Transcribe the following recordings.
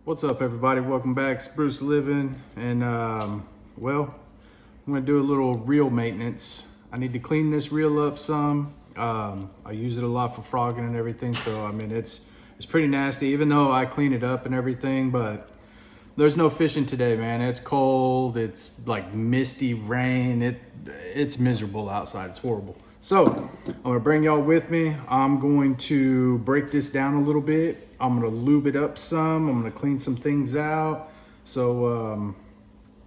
What's up, everybody? Welcome back. It's Bruce Living, and well, I'm gonna do a little reel maintenance. I need to clean this reel up some. I use it a lot for frogging and everything, so I mean it's pretty nasty. Even though I clean it up and everything, but there's no fishing today, man. It's cold. It's like misty rain. It's miserable outside. It's horrible. So I'm gonna bring y'all with me. I'm going to break this down a little bit. I'm gonna lube it up some. I'm gonna clean some things out. So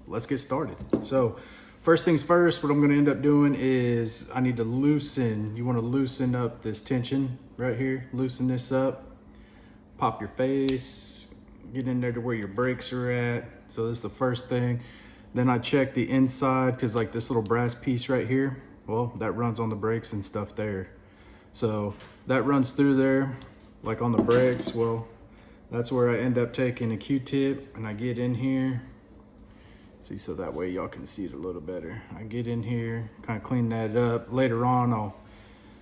let's get started. So first things first, what I'm gonna end up doing is I need to loosen. You wanna loosen up this tension right here. Loosen this up. Pop your face. Get in there to where your brakes are at. So this is the first thing. Then I check the inside because like this little brass piece right here, well, that runs on the brakes and stuff there. So that runs through there, like on the brakes. Well, that's where I end up taking a Q-tip and I get in here. See, so that way y'all can see it a little better. I get in here, kind of clean that up. Later on,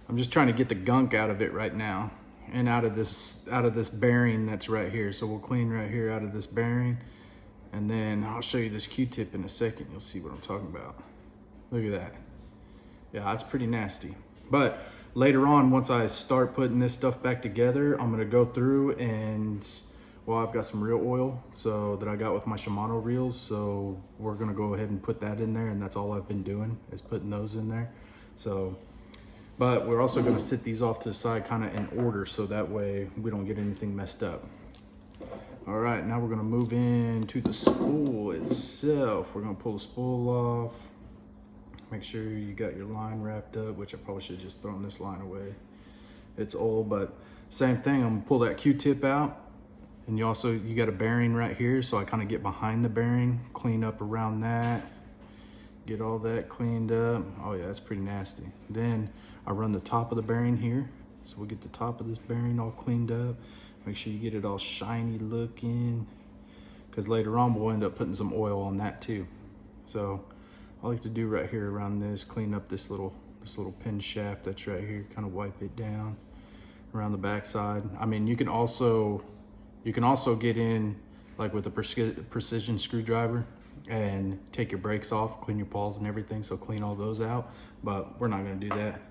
I'm just trying to get the gunk out of it right now and out of this bearing that's right here. So we'll clean right here out of this bearing. And then I'll show you this Q-tip in a second. You'll see what I'm talking about. Look at that. Yeah, that's pretty nasty. But later on, once I start putting this stuff back together, I'm gonna go through and, well, I've got some reel oil so that I got with my Shimano reels. So we're gonna go ahead and put that in there, and that's all I've been doing is putting those in there. So, but we're also gonna sit these off to the side kind of in order so that way we don't get anything messed up. All right, now we're gonna move into the spool itself. We're gonna pull the spool off. Make sure you got your line wrapped up, which I probably should have just thrown this line away. It's old, but same thing. I'm gonna pull that Q-tip out. And you got a bearing right here. So I kind of get behind the bearing, clean up around that, get all that cleaned up. Oh yeah, that's pretty nasty. Then I run the top of the bearing here. So we'll get the top of this bearing all cleaned up. Make sure you get it all shiny looking, because later on we'll end up putting some oil on that too. So I like to do right here around this, clean up this little pin shaft that's right here, kind of wipe it down around the backside. I mean, you can also get in like with a precision screwdriver and take your brakes off, clean your paws and everything. So clean all those out, but we're not gonna do that.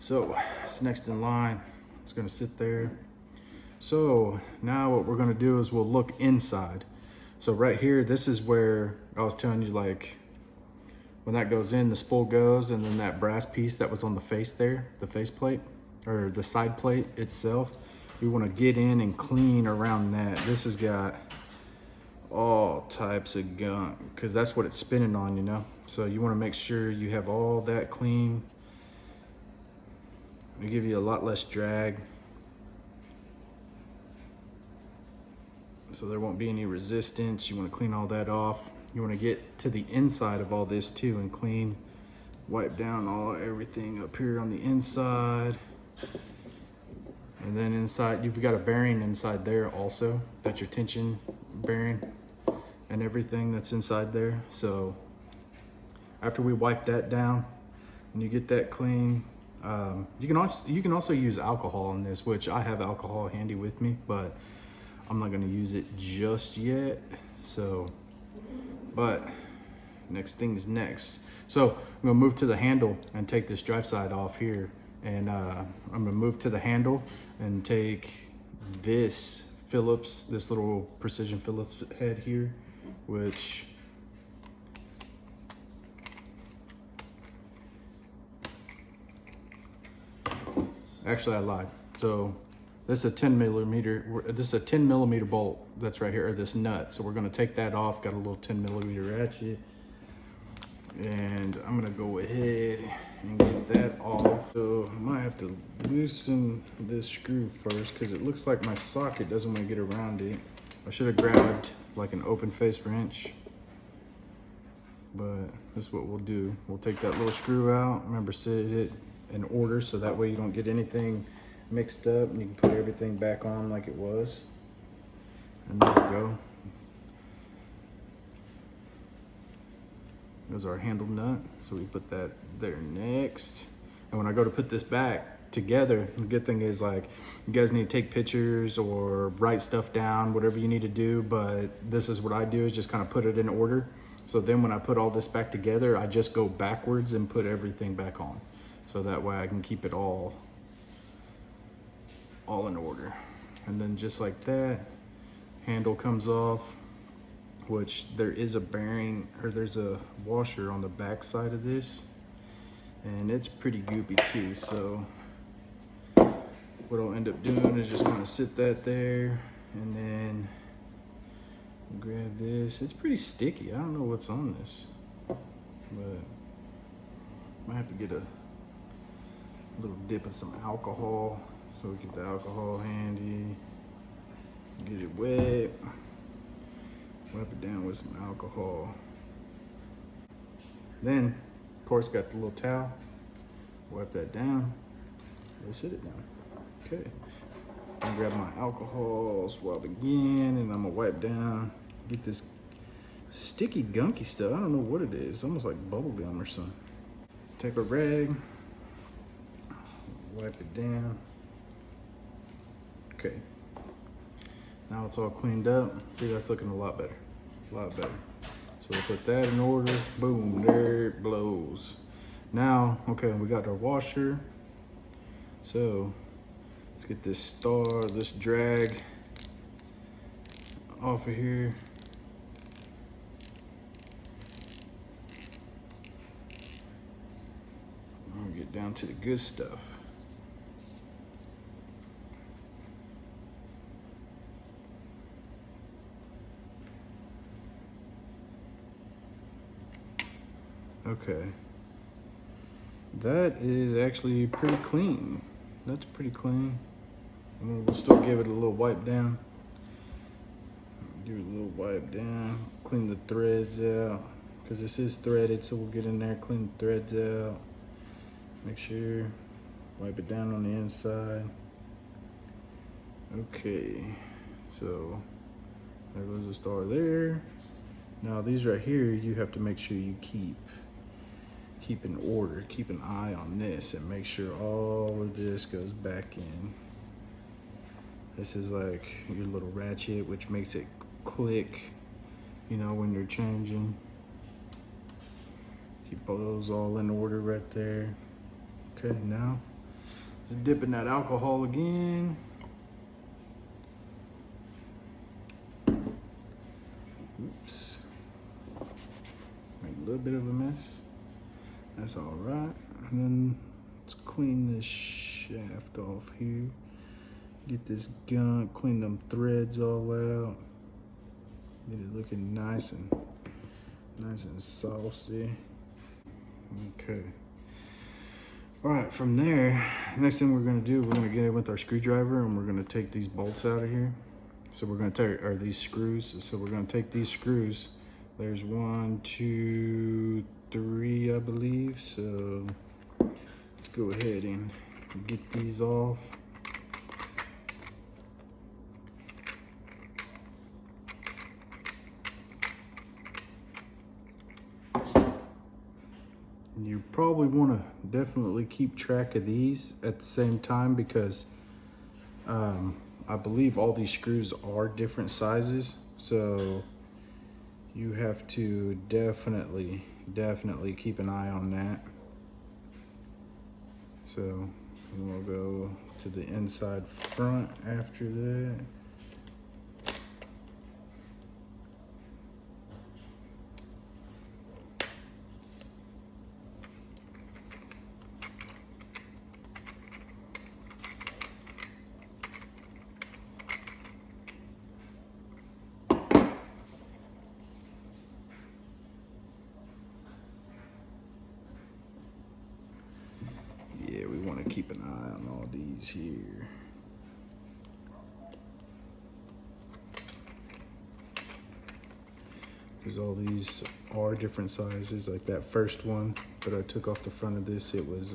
So it's next in line. It's gonna sit there. So now what we're gonna do is we'll look inside. So right here, this is where I was telling you, like, when that goes in, the spool goes, and then that brass piece that was on the face there, the face plate, or the side plate itself, we wanna get in and clean around that. This has got all types of gunk, because that's what it's spinning on, you know? So you wanna make sure you have all that clean. It'll give you a lot less drag. So there won't be any resistance. You wanna clean all that off. You want to get to the inside of all this too and clean, wipe down everything up here on the inside. And then inside, you've got a bearing inside there also. That's your tension bearing and everything that's inside there. So after we wipe that down and you get that clean, you can also use alcohol in this, which I have alcohol handy with me, but I'm not going to use it just yet. So, but next thing's next. So I'm gonna move to the handle and take this drive side off here. And I'm gonna move to the handle and take this Phillips, this little precision Phillips head here, which actually I lied. So this is a 10 millimeter bolt that's right here, or this nut. So we're gonna take that off. Got a little 10 millimeter ratchet. And I'm gonna go ahead and get that off. So I might have to loosen this screw first because it looks like my socket doesn't want to get around it. I should have grabbed like an open face wrench, but this is what we'll do. We'll take that little screw out. Remember, set it in order so that way you don't get anything mixed up and you can put everything back on like it was. And there we go. There's our handle nut. So we put that there next. And when I go to put this back, together. The good thing is, like, you guys need to take pictures or write stuff down, whatever you need to do, but this is what I do, is just kind of put it in order. So then when I put all this back together, I just go backwards and put everything back on. So that way I can keep it all in order. And then just like that, handle comes off, which there is a bearing, or there's a washer on the back side of this, and it's pretty goopy too. So what I'll end up doing is just kind of sit that there, and then grab this. It's pretty sticky. I don't know what's on this, but might have to get a little dip of some alcohol, so we get the alcohol handy, get it wet, wipe it down with some alcohol. Then, of course, got the little towel, wipe that down, go sit it down. Okay, I'm gonna grab my alcohol, swab again, and I'm gonna wipe down, get this sticky gunky stuff. I don't know what it is. It's almost like bubble gum or something. Take a rag, wipe it down. Okay, now it's all cleaned up. See, that's looking a lot better, a lot better. So we'll put that in order. Boom, there it blows. Now, okay, we got our washer. So let's get this drag off of here. I'll get down to the good stuff. Okay, that is actually pretty clean. That's pretty clean. And we'll still give it a little wipe down. Give it a little wipe down. Clean the threads out, because this is threaded, so we'll get in there, clean the threads out. Make sure, wipe it down on the inside. Okay, so there goes the star there. Now these right here, you have to make sure you keep in order, keep an eye on this, and make sure all of this goes back in. This is like your little ratchet, which makes it click, you know, when you're changing. Keep those all in order right there. Okay, now let's dip in that alcohol again. Oops, made a little bit of a mess. That's all right. And then let's clean this shaft off here. Get this gunk, clean them threads all out. Get it looking nice and saucy. Okay. All right, from there, next thing we're gonna do, we're gonna get in with our screwdriver, and we're gonna take these bolts out of here. So we're gonna take, or these screws. So we're gonna take these screws. There's 1, 2, 3, I believe. So let's go ahead and get these off. You probably want to definitely keep track of these at the same time, because I believe all these screws are different sizes, so you have to definitely keep an eye on that. So we'll go to the inside front after that. Yeah, we want to keep an eye on all these here. Because all these are different sizes. Like that first one that I took off the front of this, it was,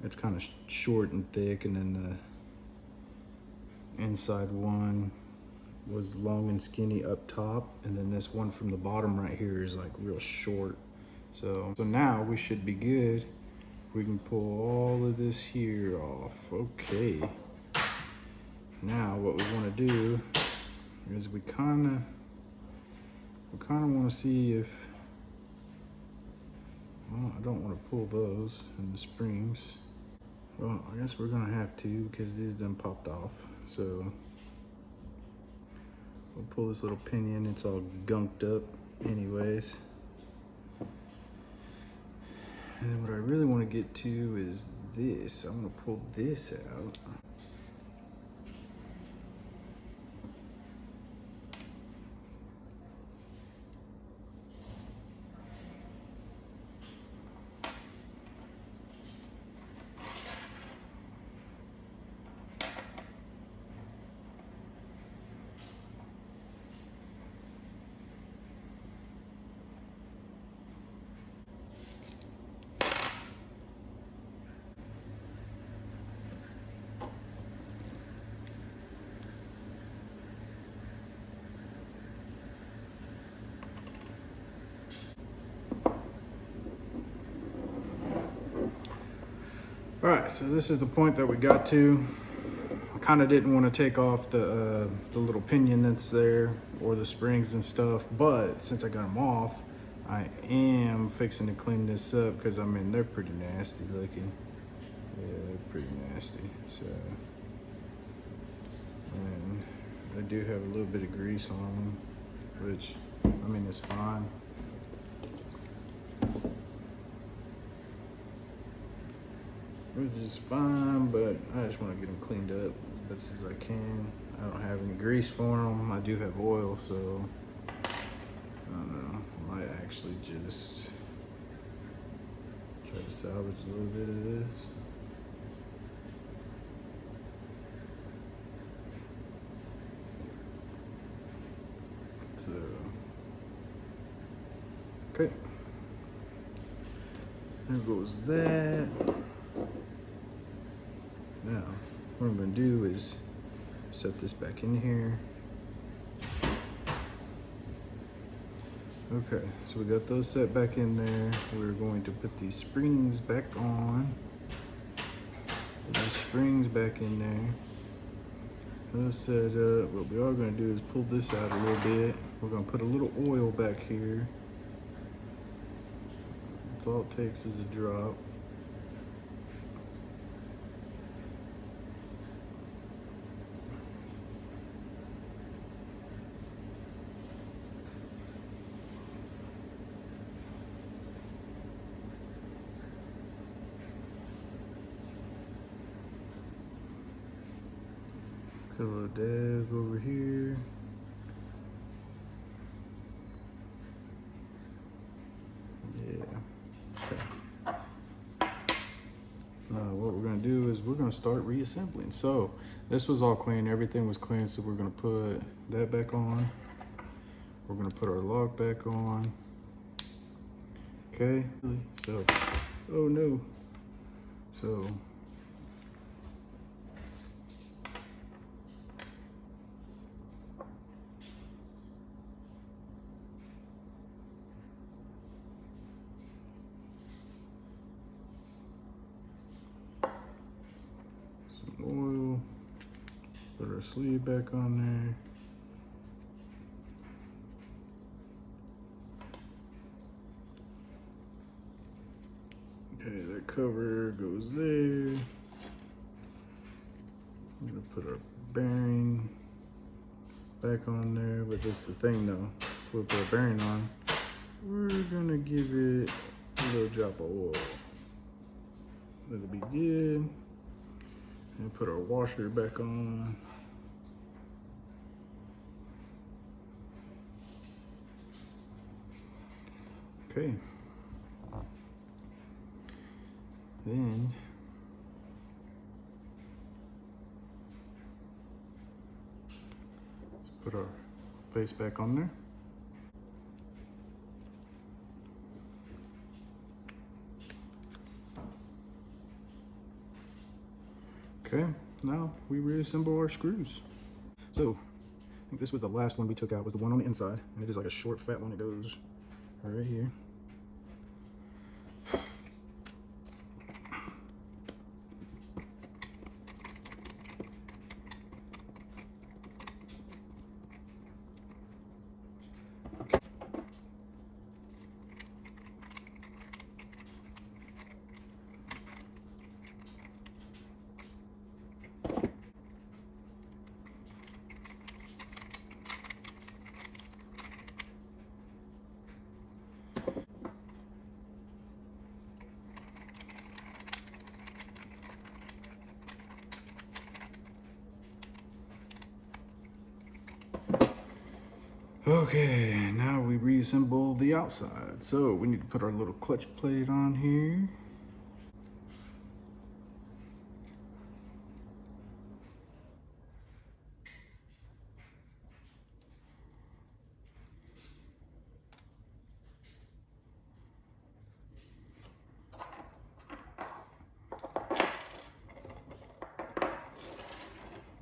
it's kind of short and thick, and then the inside one was long and skinny up top, and then this one from the bottom right here is like real short. So now we should be good. We can pull all of this here off. Okay. Now what we want to do is we kind of want to see if, well, I don't want to pull those in the springs. Well, I guess we're gonna have to because these done popped off. So we'll pull this little pinion. It's all gunked up anyways. And what I really want to get to is this. I'm gonna pull this out. All right, so this is the point that we got to. I kind of didn't want to take off the little pinion that's there or the springs and stuff, but since I got them off, I am fixing to clean this up because I mean they're pretty nasty looking. Yeah, they're pretty nasty. So, and they do have a little bit of grease on them, which I mean it's fine. Which is fine, but I just want to get them cleaned up as best as I can. I don't have any grease for them. I do have oil, so I don't know. I might actually just try to salvage a little bit of this. So, okay. There goes that. Now, what I'm going to do is set this back in here. Okay, so we got those set back in there. We're going to put these springs back on. Put these springs back in there. That's set up. What we are going to do is pull this out a little bit. We're going to put a little oil back here. That's all it takes is a drop. Put a little dab over here. Yeah. Okay. What we're going to do is we're going to start reassembling. So this was all clean. Everything was clean. So we're going to put that back on. We're going to put our lock back on. Okay. So, oh no. So oil, put our sleeve back on there. Okay, that cover goes there. I'm gonna put our bearing back on there, but that's the thing though. If we put our bearing on, we're gonna give it a little drop of oil. That'll be good. And put our washer back on. Okay. Then let's put our face back on there. Okay, now we reassemble our screws. So, I think this was the last one we took out, was the one on the inside. And it is like a short, fat one. It goes right here. Okay, now we reassemble the outside. So we need to put our little clutch plate on here.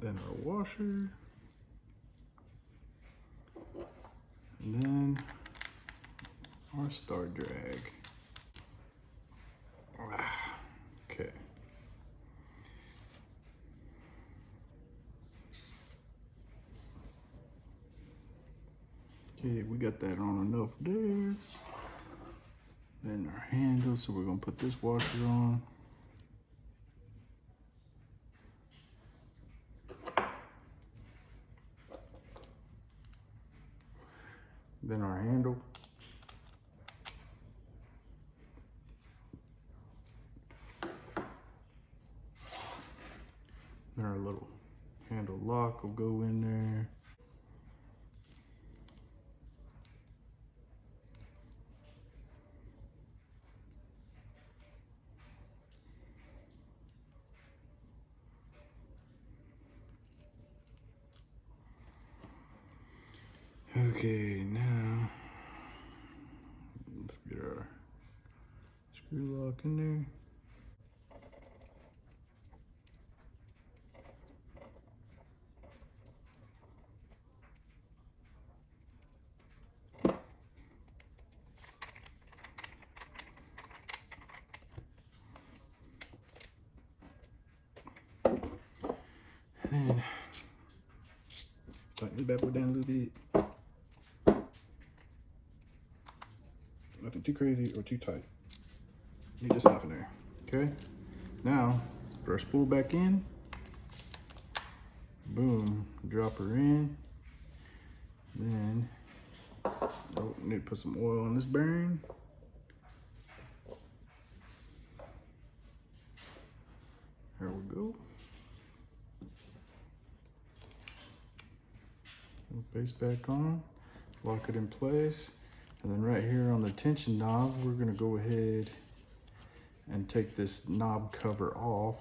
Then our washer. And then our star drag. Okay. Okay, we got that on enough there. Then our handle, so we're gonna put this washer on. Then our handle. Then our little handle lock will go in there. Okay, now let's get our screw lock in there. And then tighten the bad boy down a little bit. Nothing too crazy or too tight. Need just enough in there. Okay. Now let's put our spool back in. Boom. Drop her in. Then need to put some oil on this bearing. There we go. Base back on. Lock it in place. And then right here on the tension knob, we're gonna go ahead and take this knob cover off.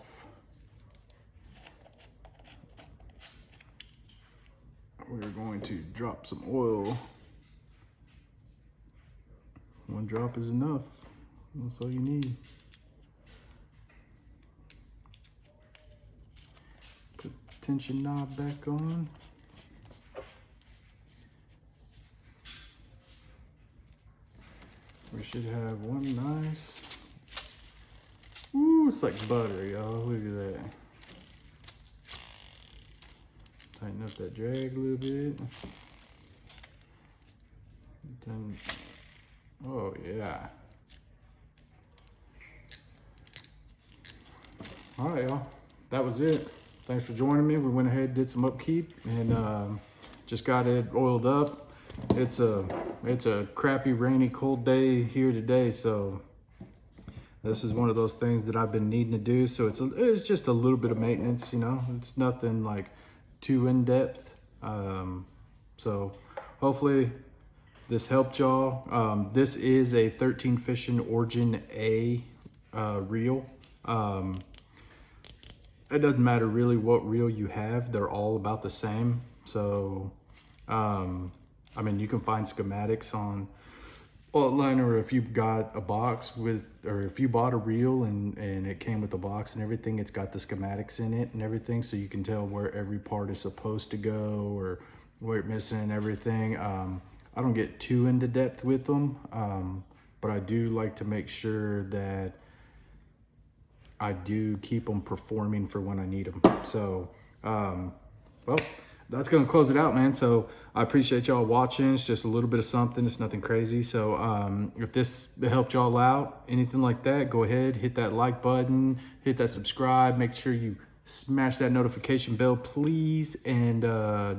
We're going to drop some oil. One drop is enough. That's all you need. Put the tension knob back on. We should have one nice. Ooh, it's like butter, y'all. Look at that. Tighten up that drag a little bit. Then, oh yeah. All right, y'all. That was it. Thanks for joining me. We went ahead, did some upkeep, and just got it oiled up. It's a crappy, rainy, cold day here today, so this is one of those things that I've been needing to do. So it's just a little bit of maintenance, you know. It's nothing like too in depth. So hopefully this helped y'all. This is a 13 Fishing Origin A reel. It doesn't matter really what reel you have; they're all about the same. So. I mean, you can find schematics on online, or if you've got a box with, or if you bought a reel and it came with the box and everything, it's got the schematics in it and everything, so you can tell where every part is supposed to go or where it's missing and everything. I don't get too into depth with them, but I do like to make sure that I do keep them performing for when I need them. So, well, that's gonna close it out, man. So I appreciate y'all watching. It's just a little bit of something. It's nothing crazy. So if this helped y'all out, anything like that, go ahead, hit that like button, hit that subscribe. Make sure you smash that notification bell, please, and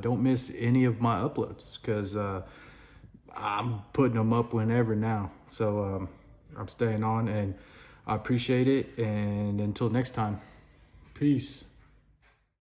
don't miss any of my uploads, because I'm putting them up whenever now. So I'm staying on, and I appreciate it. And until next time, peace.